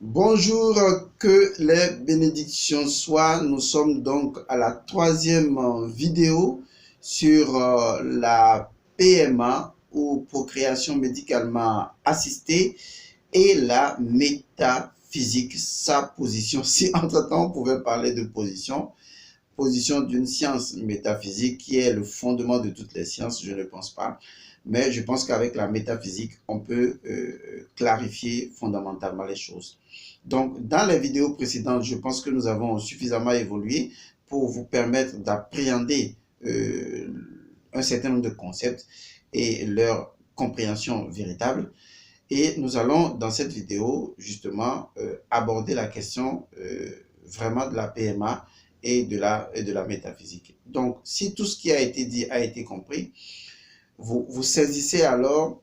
Bonjour, que les bénédictions soient. Nous sommes donc à la troisième vidéo sur la PMA ou procréation médicalement assistée et la métaphysique, sa position. Si entre-temps on pouvait parler de position d'une science métaphysique qui est le fondement de toutes les sciences, je ne pense pas. Mais je pense qu'avec la métaphysique, on peut clarifier fondamentalement les choses. Donc, dans les vidéos précédentes, je pense que nous avons suffisamment évolué pour vous permettre d'appréhender un certain nombre de concepts et leur compréhension véritable. Et nous allons, dans cette vidéo, justement, aborder la question vraiment de la PMA et de la métaphysique. Donc, si tout ce qui a été dit a été compris, vous saisissez alors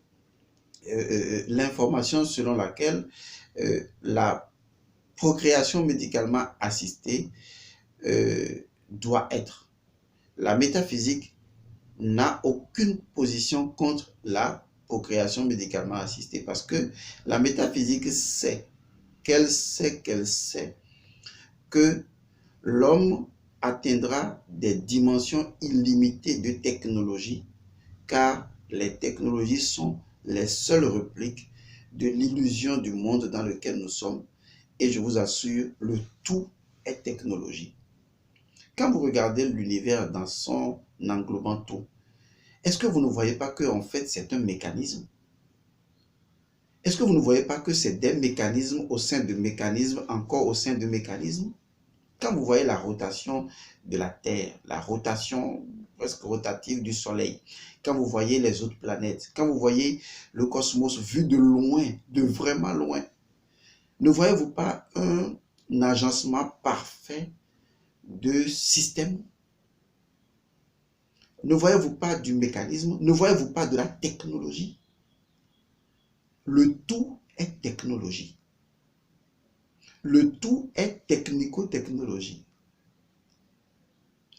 l'information selon laquelle la procréation médicalement assistée doit être. La métaphysique n'a aucune position contre la procréation médicalement assistée parce que la métaphysique sait que l'homme atteindra des dimensions illimitées de technologie car les technologies sont les seules répliques de l'illusion du monde dans lequel nous sommes. Et je vous assure, le tout est technologie. Quand vous regardez l'univers dans son englobant tout, est-ce que vous ne voyez pas que en fait c'est un mécanisme? Est-ce que vous ne voyez pas que c'est des mécanismes au sein de mécanismes, encore au sein de mécanismes? Quand vous voyez la rotation de la Terre, la rotation presque rotative du Soleil, quand vous voyez les autres planètes, quand vous voyez le cosmos vu de loin, de vraiment loin, ne voyez-vous pas un agencement parfait de systèmes? Ne voyez-vous pas du mécanisme? Ne voyez-vous pas de la technologie? Le tout est technologie. Le tout est technico-technologie.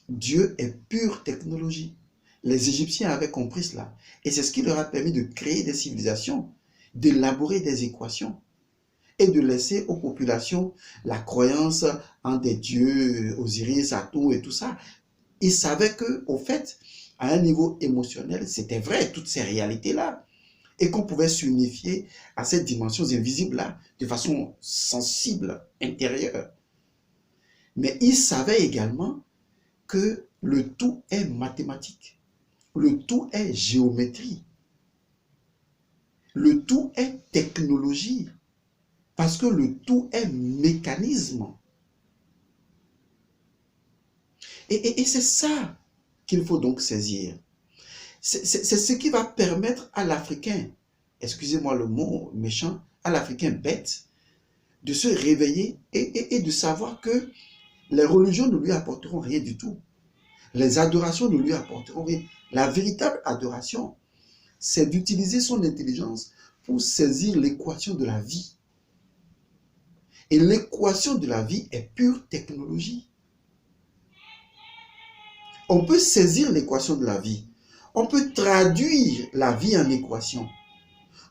Dieu est pure technologie. Les Égyptiens avaient compris cela. Et c'est ce qui leur a permis de créer des civilisations, d'élaborer des équations et de laisser aux populations la croyance en des dieux, Osiris, Atou et tout ça. Ils savaient que, au fait, à un niveau émotionnel, c'était vrai, toutes ces réalités-là. Et qu'on pouvait s'unifier à ces dimensions invisibles-là de façon sensible, intérieure. Mais ils savaient également que le tout est mathématique, le tout est géométrie, le tout est technologie, parce que le tout est mécanisme. Et c'est ça qu'il faut donc saisir. C'est ce qui va permettre à l'Africain, excusez-moi le mot méchant, à l'Africain bête, de se réveiller et de savoir que les religions ne lui apporteront rien du tout. Les adorations ne lui apporteront rien. La véritable adoration, c'est d'utiliser son intelligence pour saisir l'équation de la vie. Et l'équation de la vie est pure technologie. On peut saisir l'équation de la vie. On peut traduire la vie en équation.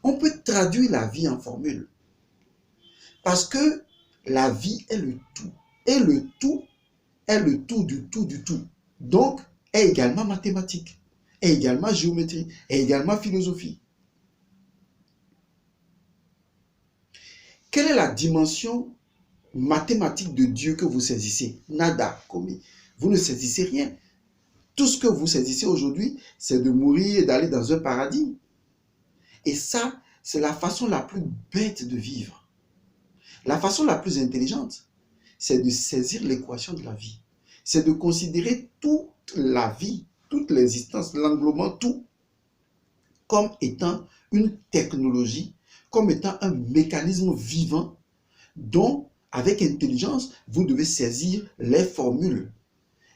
On peut traduire la vie en formule. Parce que la vie est le tout. Et le tout est le tout du tout du tout. Donc, est également mathématique, est également géométrie, est également philosophie. Quelle est la dimension mathématique de Dieu que vous saisissez? Nada, commis. Vous ne saisissez rien. Tout ce que vous saisissez aujourd'hui, c'est de mourir et d'aller dans un paradis. Et ça, c'est la façon la plus bête de vivre. La façon la plus intelligente, c'est de saisir l'équation de la vie. C'est de considérer toute la vie, toute l'existence, l'englobement, tout, comme étant une technologie, comme étant un mécanisme vivant dont, avec intelligence, vous devez saisir les formules,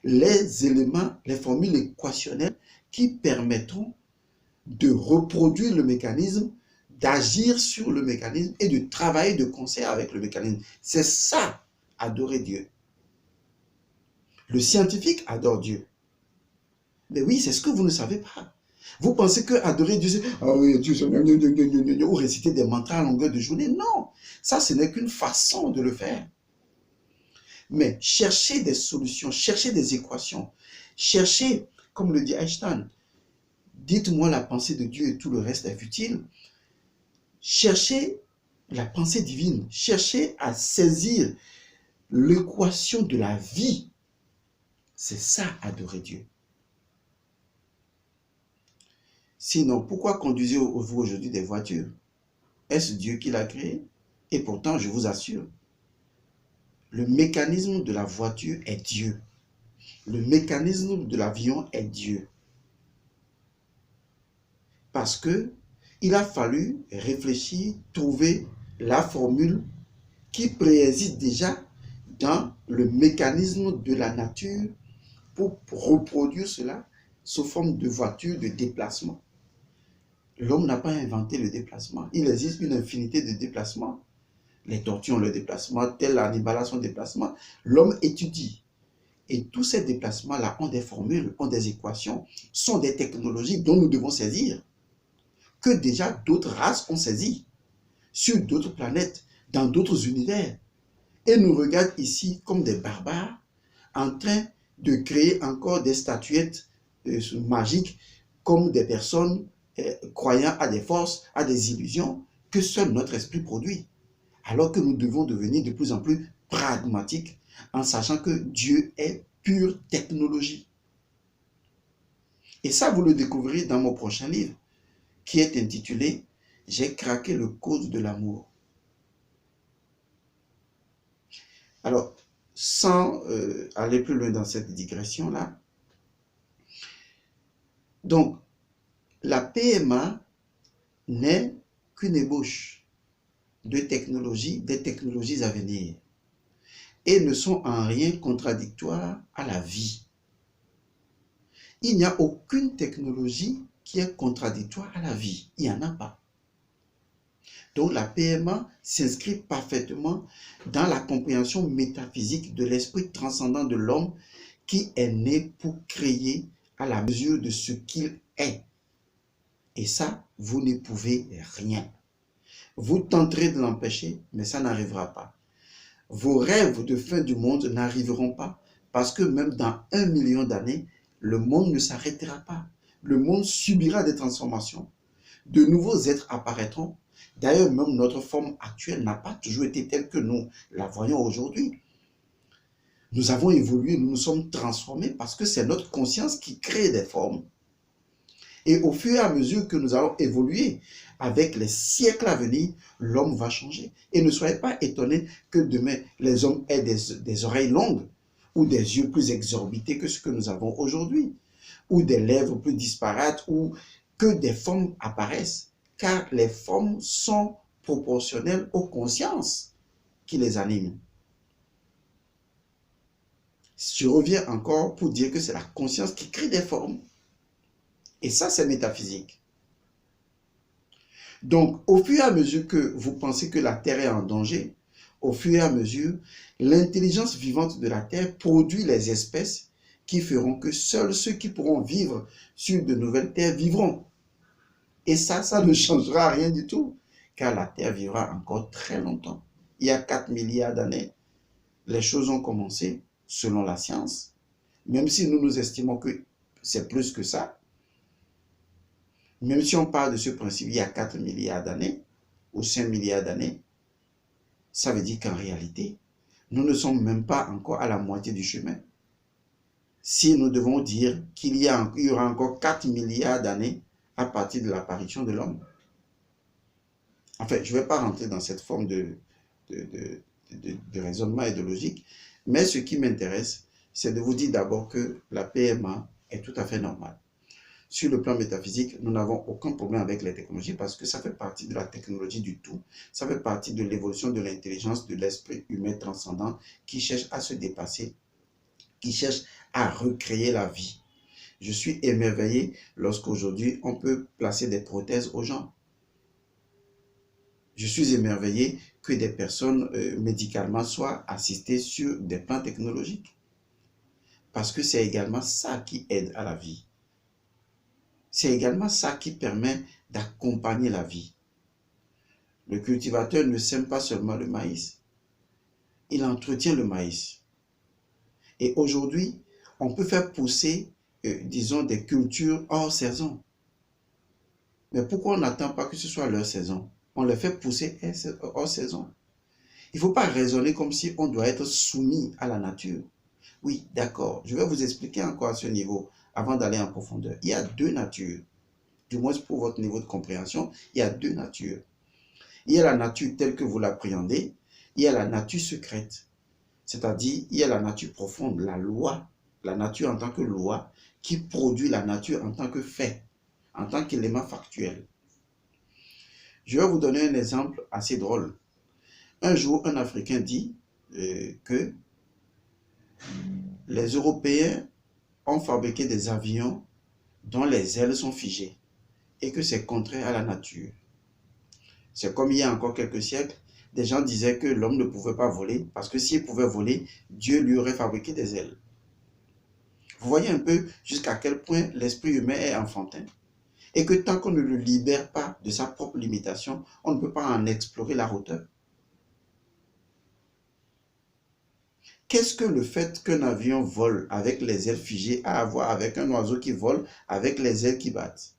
les éléments, les formules équationnelles qui permettront de reproduire le mécanisme, d'agir sur le mécanisme et de travailler de concert avec le mécanisme. C'est ça, adorer Dieu. Le scientifique adore Dieu. Mais oui, c'est ce que vous ne savez pas. Vous pensez que adorer Dieu, c'est ah oui, Dieu, ou réciter des mantras à longueur de journée? Non, ça, ce n'est qu'une façon de le faire. Mais chercher des solutions, chercher des équations, chercher, comme le dit Einstein, dites-moi la pensée de Dieu et tout le reste est futile. Cherchez la pensée divine, cherchez à saisir l'équation de la vie. C'est ça, adorer Dieu. Sinon, pourquoi conduisez-vous aujourd'hui des voitures? Est-ce Dieu qui l'a créé? Et pourtant, je vous assure, le mécanisme de la voiture est Dieu. Le mécanisme de l'avion est Dieu. Parce que il a fallu réfléchir, trouver la formule qui préexiste déjà dans le mécanisme de la nature pour reproduire cela sous forme de voiture de déplacement. L'homme n'a pas inventé le déplacement. Il existe une infinité de déplacements. Les tortues ont le déplacement, tel animal a son déplacement. L'homme étudie. Et tous ces déplacements-là ont des formules, ont des équations, sont des technologies dont nous devons saisir, que déjà d'autres races ont saisi, sur d'autres planètes, dans d'autres univers. Et nous regardent ici comme des barbares, en train de créer encore des statuettes magiques, comme des personnes croyant à des forces, à des illusions, que seul notre esprit produit. Alors que nous devons devenir de plus en plus pragmatiques, en sachant que Dieu est pure technologie. Et ça, vous le découvrirez dans mon prochain livre, qui est intitulé « J'ai craqué le code de l'amour ». Alors, sans aller plus loin dans cette digression-là, donc, la PMA n'est qu'une ébauche de technologies, des technologies à venir, et ne sont en rien contradictoires à la vie. Il n'y a aucune technologie qui est contradictoire à la vie. Il n'y en a pas. Donc la PMA s'inscrit parfaitement dans la compréhension métaphysique de l'esprit transcendant de l'homme qui est né pour créer à la mesure de ce qu'il est. Et ça, vous ne pouvez rien. Vous tenterez de l'empêcher, mais ça n'arrivera pas. Vos rêves de fin du monde n'arriveront pas parce que même dans 1 million d'années, le monde ne s'arrêtera pas. Le monde subira des transformations. De nouveaux êtres apparaîtront. D'ailleurs, même notre forme actuelle n'a pas toujours été telle que nous la voyons aujourd'hui. Nous avons évolué, nous nous sommes transformés parce que c'est notre conscience qui crée des formes. Et au fur et à mesure que nous allons évoluer avec les siècles à venir, l'homme va changer. Et ne soyez pas étonnés que demain, les hommes aient des oreilles longues ou des yeux plus exorbités que ce que nous avons aujourd'hui, ou des lèvres plus disparates, ou que des formes apparaissent. Car les formes sont proportionnelles aux consciences qui les animent. Je reviens encore pour dire que c'est la conscience qui crée des formes. Et ça, c'est métaphysique. Donc, au fur et à mesure que vous pensez que la Terre est en danger, au fur et à mesure, l'intelligence vivante de la Terre produit les espèces qui feront que seuls ceux qui pourront vivre sur de nouvelles terres vivront. Et ça ne changera rien du tout, car la Terre vivra encore très longtemps. Il y a 4 milliards d'années, les choses ont commencé selon la science, même si nous estimons que c'est plus que ça. Même si on parle de ce principe il y a 4 milliards d'années ou 5 milliards d'années, ça veut dire qu'en réalité, nous ne sommes même pas encore à la moitié du chemin. Si nous devons dire qu'il y aura encore 4 milliards d'années à partir de l'apparition de l'homme. En fait, je ne vais pas rentrer dans cette forme de raisonnement et de logique, mais ce qui m'intéresse, c'est de vous dire d'abord que la PMA est tout à fait normale. Sur le plan métaphysique, nous n'avons aucun problème avec les technologies parce que ça fait partie de la technologie du tout. Ça fait partie de l'évolution de l'intelligence de l'esprit humain transcendant qui cherche à se dépasser, qui cherche à recréer la vie. Je suis émerveillé lorsqu'aujourd'hui on peut placer des prothèses aux gens. Je suis émerveillé que des personnes médicalement soient assistées sur des plans technologiques. Parce que c'est également ça qui aide à la vie. C'est également ça qui permet d'accompagner la vie. Le cultivateur ne sème pas seulement le maïs, il entretient le maïs. Et aujourd'hui, on peut faire pousser, disons, des cultures hors saison. Mais pourquoi on n'attend pas que ce soit leur saison? On les fait pousser hors saison. Il ne faut pas raisonner comme si on doit être soumis à la nature. Oui, d'accord, je vais vous expliquer encore à ce niveau avant d'aller en profondeur. Il y a deux natures, du moins pour votre niveau de compréhension, il y a deux natures. Il y a la nature telle que vous l'appréhendez, il y a la nature secrète. C'est-à-dire, il y a la nature profonde, la loi, la nature en tant que loi, qui produit la nature en tant que fait, en tant qu'élément factuel. Je vais vous donner un exemple assez drôle. Un jour, un Africain dit que les Européens ont fabriqué des avions dont les ailes sont figées et que c'est contraire à la nature. C'est comme il y a encore quelques siècles, des gens disaient que l'homme ne pouvait pas voler parce que s'il pouvait voler, Dieu lui aurait fabriqué des ailes. Vous voyez un peu jusqu'à quel point l'esprit humain est enfantin et que tant qu'on ne le libère pas de sa propre limitation, on ne peut pas en explorer la hauteur. Qu'est-ce que le fait qu'un avion vole avec les ailes figées a à voir avec un oiseau qui vole avec les ailes qui battent?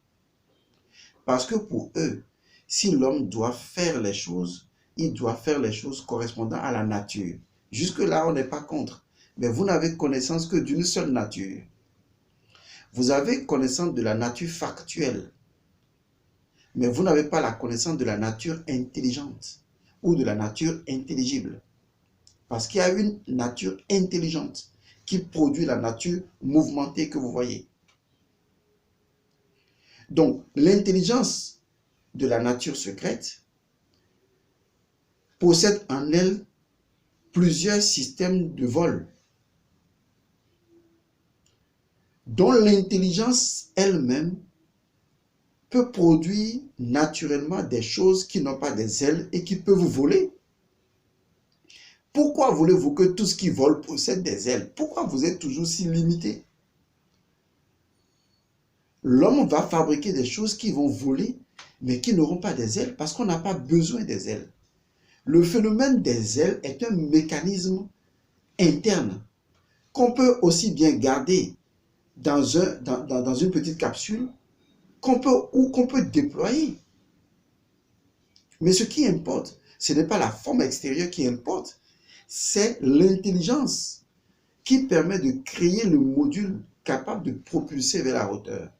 Parce que pour eux, si l'homme doit faire les choses, il doit faire les choses correspondant à la nature. Jusque-là, on n'est pas contre. Mais vous n'avez connaissance que d'une seule nature. Vous avez connaissance de la nature factuelle. Mais vous n'avez pas la connaissance de la nature intelligente ou de la nature intelligible. Parce qu'il y a une nature intelligente qui produit la nature mouvementée que vous voyez. Donc, l'intelligence de la nature secrète possède en elle plusieurs systèmes de vol, dont l'intelligence elle-même peut produire naturellement des choses qui n'ont pas des ailes et qui peuvent voler. Pourquoi voulez-vous que tout ce qui vole possède des ailes? Pourquoi vous êtes toujours si limité? L'homme va fabriquer des choses qui vont voler, mais qui n'auront pas des ailes parce qu'on n'a pas besoin des ailes. Le phénomène des ailes est un mécanisme interne qu'on peut aussi bien garder dans une petite capsule qu'on peut déployer. Mais ce qui importe, ce n'est pas la forme extérieure qui importe, c'est l'intelligence qui permet de créer le module capable de propulser vers la hauteur.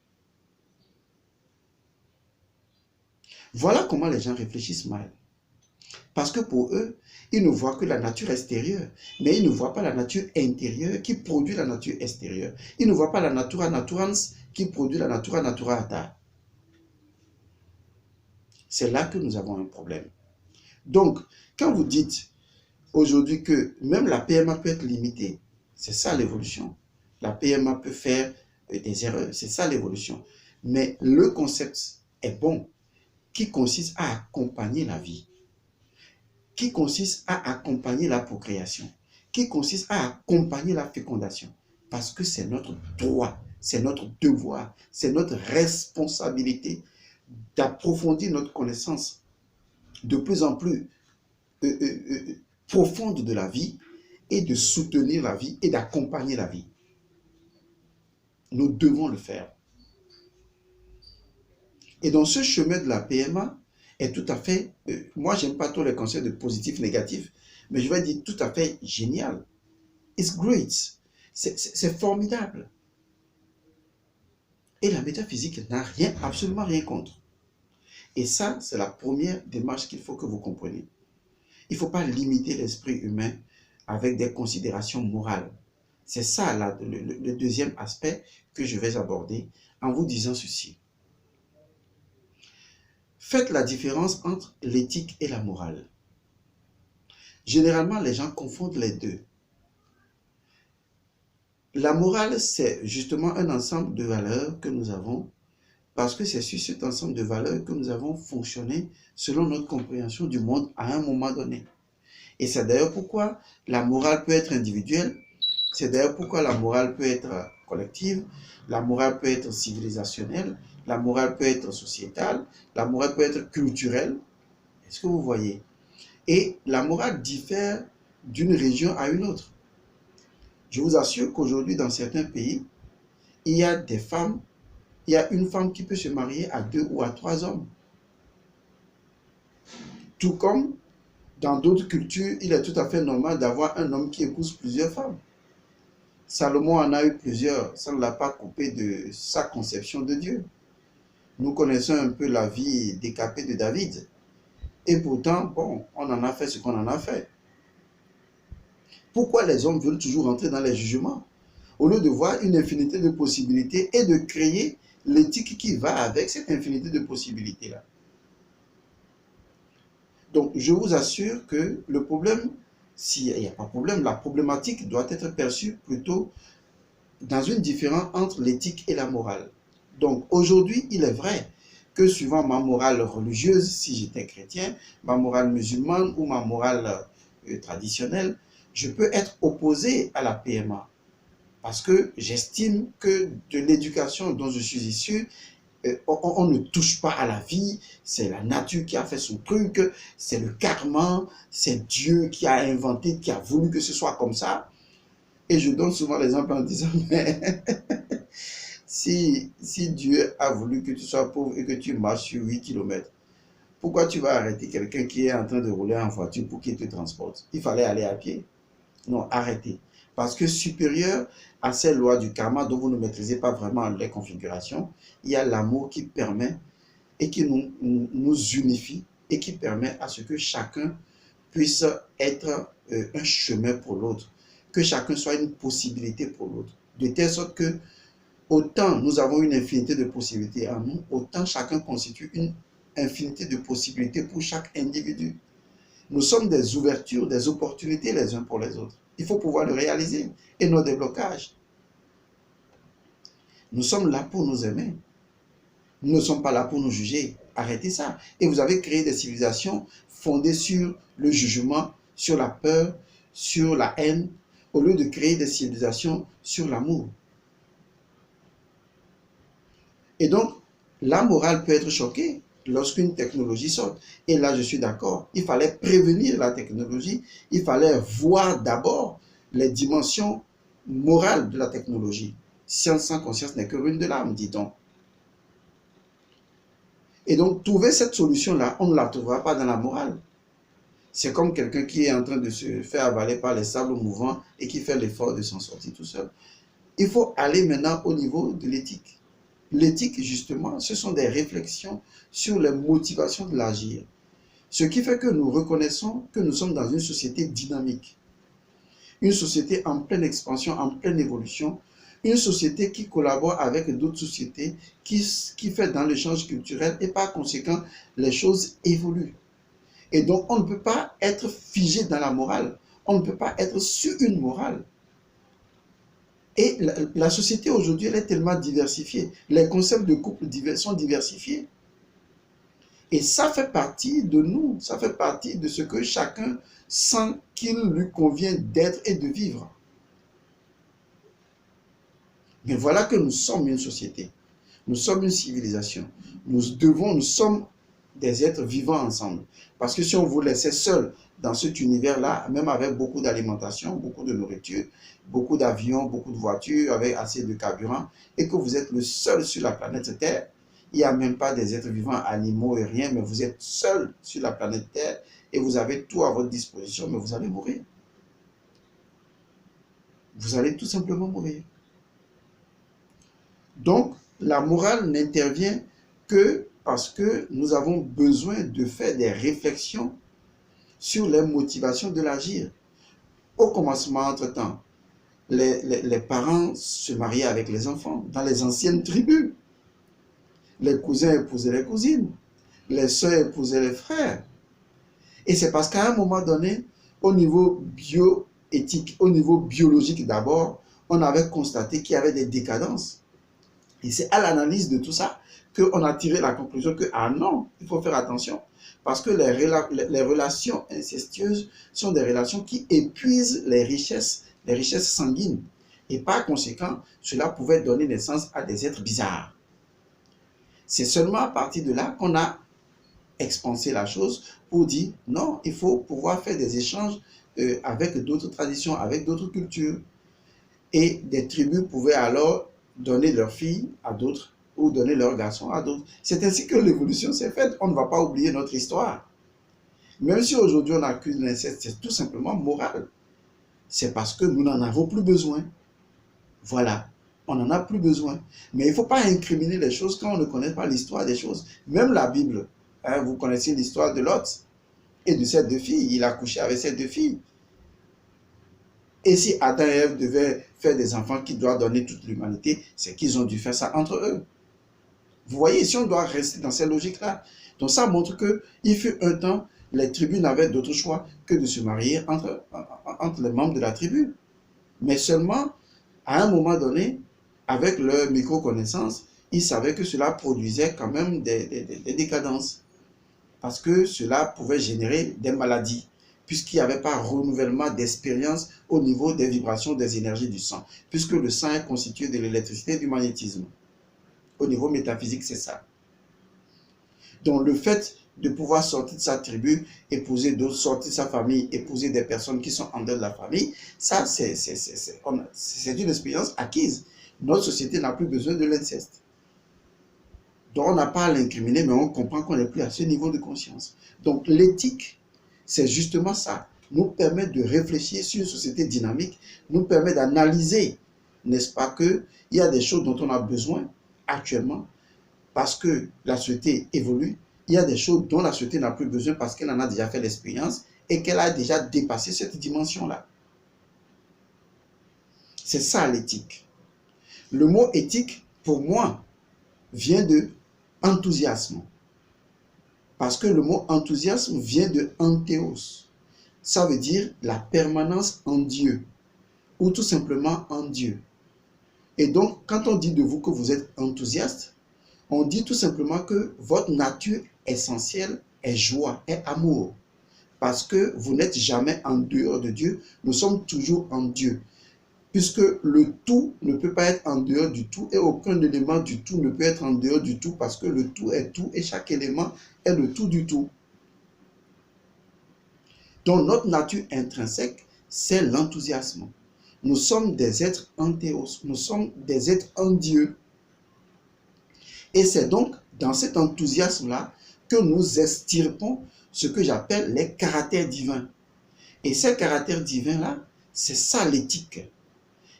Voilà comment les gens réfléchissent mal. Parce que pour eux, ils ne voient que la nature extérieure, mais ils ne voient pas la nature intérieure qui produit la nature extérieure. Ils ne voient pas la natura naturans qui produit la natura naturata. C'est là que nous avons un problème. Donc, quand vous dites aujourd'hui que même la PMA peut être limitée, c'est ça l'évolution. La PMA peut faire des erreurs, c'est ça l'évolution. Mais le concept est bon, qui consiste à accompagner la vie, qui consiste à accompagner la procréation, qui consiste à accompagner la fécondation. Parce que c'est notre droit, c'est notre devoir, c'est notre responsabilité d'approfondir notre connaissance de plus en plus profonde de la vie et de soutenir la vie et d'accompagner la vie. Nous devons le faire. Et dans ce chemin de la PMA est tout à fait, moi j'aime pas trop les concepts de positif, négatif, mais je vais dire tout à fait génial. It's great. C'est formidable. Et la métaphysique n'a rien, absolument rien contre. Et ça, c'est la première démarche qu'il faut que vous compreniez. Il ne faut pas limiter l'esprit humain avec des considérations morales. C'est ça le deuxième aspect que je vais aborder en vous disant ceci. Faites la différence entre l'éthique et la morale. Généralement, les gens confondent les deux. La morale, c'est justement un ensemble de valeurs que nous avons parce que c'est sur cet ensemble de valeurs que nous avons fonctionné selon notre compréhension du monde à un moment donné. Et c'est d'ailleurs pourquoi la morale peut être individuelle, c'est d'ailleurs pourquoi la morale peut être collective, la morale peut être civilisationnelle, la morale peut être sociétale, la morale peut être culturelle. Est-ce que vous voyez? Et la morale diffère d'une région à une autre. Je vous assure qu'aujourd'hui, dans certains pays, il y a des femmes, il y a une femme qui peut se marier à 2 ou à 3 hommes. Tout comme dans d'autres cultures, il est tout à fait normal d'avoir un homme qui épouse plusieurs femmes. Salomon en a eu plusieurs, ça ne l'a pas coupé de sa conception de Dieu. Nous connaissons un peu la vie décapée de David. Et pourtant, bon, on en a fait ce qu'on en a fait. Pourquoi les hommes veulent toujours entrer dans les jugements, au lieu de voir une infinité de possibilités et de créer l'éthique qui va avec cette infinité de possibilités-là? Donc, je vous assure que le problème, s'il n'y a pas de problème, la problématique doit être perçue plutôt dans une différence entre l'éthique et la morale. Donc, aujourd'hui, il est vrai que suivant ma morale religieuse, si j'étais chrétien, ma morale musulmane ou ma morale traditionnelle, je peux être opposé à la PMA. Parce que j'estime que de l'éducation dont je suis issu, on ne touche pas à la vie, c'est la nature qui a fait son truc, c'est le karma, c'est Dieu qui a inventé, qui a voulu que ce soit comme ça. Et je donne souvent l'exemple en disant, mais si Dieu a voulu que tu sois pauvre et que tu marches sur 8 km, pourquoi tu vas arrêter quelqu'un qui est en train de rouler en voiture pour qu'il te transporte? Il fallait aller à pied. Non, arrêtez. Parce que supérieur à ces lois du karma dont vous ne maîtrisez pas vraiment les configurations, il y a l'amour qui permet et qui nous unifie et qui permet à ce que chacun puisse être un chemin pour l'autre, que chacun soit une possibilité pour l'autre. De telle sorte que autant nous avons une infinité de possibilités en nous, autant chacun constitue une infinité de possibilités pour chaque individu. Nous sommes des ouvertures, des opportunités les uns pour les autres. Il faut pouvoir le réaliser et nos déblocages. Nous sommes là pour nous aimer. Nous ne sommes pas là pour nous juger. Arrêtez ça. Et vous avez créé des civilisations fondées sur le jugement, sur la peur, sur la haine, au lieu de créer des civilisations sur l'amour. Et donc, la morale peut être choquée lorsqu'une technologie sort. Et là, je suis d'accord. Il fallait prévenir la technologie. Il fallait voir d'abord les dimensions morales de la technologie. Science sans conscience n'est que ruine de l'âme, dit-on. Et donc, trouver cette solution-là, on ne la trouvera pas dans la morale. C'est comme quelqu'un qui est en train de se faire avaler par les sables mouvants et qui fait l'effort de s'en sortir tout seul. Il faut aller maintenant au niveau de l'éthique. L'éthique, justement, ce sont des réflexions sur les motivations de l'agir. Ce qui fait que nous reconnaissons que nous sommes dans une société dynamique. Une société en pleine expansion, en pleine évolution. Une société qui collabore avec d'autres sociétés, qui fait dans l'échange culturel et par conséquent, les choses évoluent. Et donc, on ne peut pas être figé dans la morale. On ne peut pas être sur une morale. Et la société aujourd'hui, elle est tellement diversifiée. Les concepts de couple sont diversifiés. Et ça fait partie de nous. Ça fait partie de ce que chacun sent qu'il lui convient d'être et de vivre. Mais voilà que nous sommes une société. Nous sommes une civilisation. Nous sommes des êtres vivants ensemble. Parce que si on vous laissait seul dans cet univers-là, même avec beaucoup d'alimentation, beaucoup de nourriture, beaucoup d'avions, beaucoup de voitures, avec assez de carburant, et que vous êtes le seul sur la planète Terre, il n'y a même pas des êtres vivants, animaux et rien, mais vous êtes seul sur la planète Terre et vous avez tout à votre disposition, mais vous allez mourir. Vous allez tout simplement mourir. Donc, la morale n'intervient que parce que nous avons besoin de faire des réflexions sur les motivations de l'agir. Au commencement, entre-temps, les parents se mariaient avec les enfants dans les anciennes tribus. Les cousins épousaient les cousines, les sœurs épousaient les frères. Et c'est parce qu'à un moment donné, au niveau bioéthique, au niveau biologique d'abord, on avait constaté qu'il y avait des décadences. Et c'est à l'analyse de tout ça qu'on a tiré la conclusion que, ah non, il faut faire attention. Parce que les relations incestueuses sont des relations qui épuisent les richesses sanguines. Et par conséquent, cela pouvait donner naissance à des êtres bizarres. C'est seulement à partir de là qu'on a expansé la chose pour dire non, il faut pouvoir faire des échanges avec d'autres traditions, avec d'autres cultures. Et des tribus pouvaient alors donner leurs filles à d'autres ou donner leurs garçons à d'autres. C'est ainsi que l'évolution s'est faite. On ne va pas oublier notre histoire. Même si aujourd'hui on accuse l'inceste, c'est tout simplement moral. C'est parce que nous n'en avons plus besoin. Voilà, on n'en a plus besoin. Mais il ne faut pas incriminer les choses quand on ne connaît pas l'histoire des choses. Même la Bible, hein, vous connaissez l'histoire de Lot et de ses deux filles. Il a couché avec ses deux filles. Et si Adam et Ève devaient faire des enfants qui doivent donner toute l'humanité, c'est qu'ils ont dû faire ça entre eux. Vous voyez, si on doit rester dans cette logique-là. Donc ça montre qu'il fut un temps, les tribus n'avaient d'autre choix que de se marier entre les membres de la tribu. Mais seulement, à un moment donné, avec leur micro-connaissance, ils savaient que cela produisait quand même des décadences. Parce que cela pouvait générer des maladies, puisqu'il n'y avait pas renouvellement d'expérience au niveau des vibrations des énergies du sang, puisque le sang est constitué de l'électricité et du magnétisme. Au niveau métaphysique, c'est ça. Donc le fait de pouvoir sortir de sa tribu, épouser d'autres, sortir de sa famille, épouser des personnes qui sont en dehors de la famille, ça c'est une expérience acquise. Notre société n'a plus besoin de l'inceste. Donc on n'a pas à l'incriminer, mais on comprend qu'on n'est plus à ce niveau de conscience. Donc l'éthique, c'est justement ça. Nous permet de réfléchir sur une société dynamique, nous permet d'analyser, n'est-ce pas, qu'il y a des choses dont on a besoin actuellement parce que la société évolue. Il y a des choses dont la société n'a plus besoin parce qu'elle en a déjà fait l'expérience et qu'elle a déjà dépassé cette dimension-là. C'est ça l'éthique. Le mot éthique, pour moi, vient de enthousiasme. Parce que le mot enthousiasme vient de anthéos. Ça veut dire la permanence en Dieu. Ou tout simplement en Dieu. Et donc, quand on dit de vous que vous êtes enthousiaste, on dit tout simplement que votre nature essentielle est joie, est amour. Parce que vous n'êtes jamais en dehors de Dieu, nous sommes toujours en Dieu. Puisque le tout ne peut pas être en dehors du tout et aucun élément du tout ne peut être en dehors du tout parce que le tout est tout et chaque élément est le tout du tout. Donc notre nature intrinsèque, c'est l'enthousiasme. Nous sommes des êtres anthéos, nous sommes des êtres en Dieu. Et c'est donc dans cet enthousiasme-là que nous extirpons ce que j'appelle les caractères divins. Et ces caractères divins-là, c'est ça l'éthique.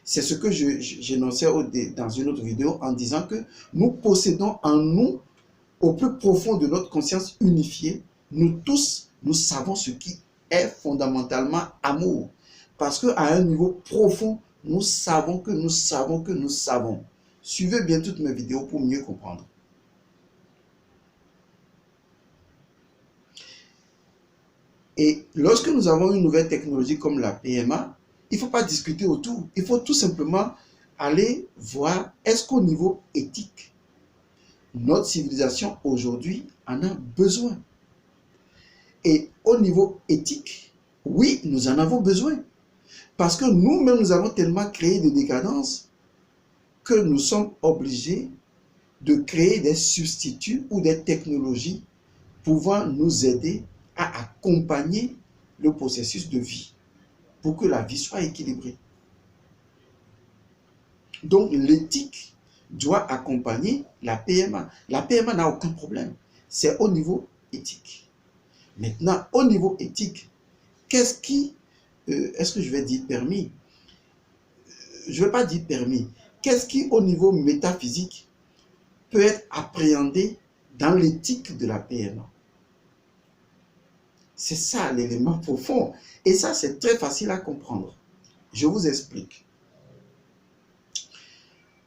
C'est ce que j'énonçais dans une autre vidéo en disant que nous possédons en nous, au plus profond de notre conscience unifiée, nous tous, nous savons ce qui est fondamentalement amour. Parce qu'à un niveau profond, nous savons que nous savons que nous savons. Suivez bien toutes mes vidéos pour mieux comprendre. Et lorsque nous avons une nouvelle technologie comme la PMA, il ne faut pas discuter autour. Il faut tout simplement aller voir, est-ce qu'au niveau éthique, notre civilisation aujourd'hui en a besoin? Et au niveau éthique, oui, nous en avons besoin. Parce que nous-mêmes, nous avons tellement créé de décadence que nous sommes obligés de créer des substituts ou des technologies pouvant nous aider à accompagner le processus de vie pour que la vie soit équilibrée. Donc l'éthique doit accompagner la PMA. La PMA n'a aucun problème. C'est au niveau éthique. Maintenant, au niveau éthique, qu'est-ce qui, est-ce que je vais dire permis? Je ne vais pas dire permis. Qu'est-ce qui, au niveau métaphysique, peut être appréhendé dans l'éthique de la PMA? C'est ça l'élément profond. Et ça, c'est très facile à comprendre. Je vous explique.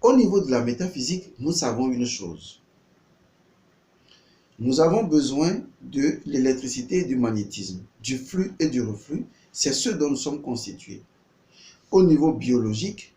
Au niveau de la métaphysique, nous savons une chose. Nous avons besoin de l'électricité et du magnétisme, du flux et du reflux. C'est ce dont nous sommes constitués. Au niveau biologique,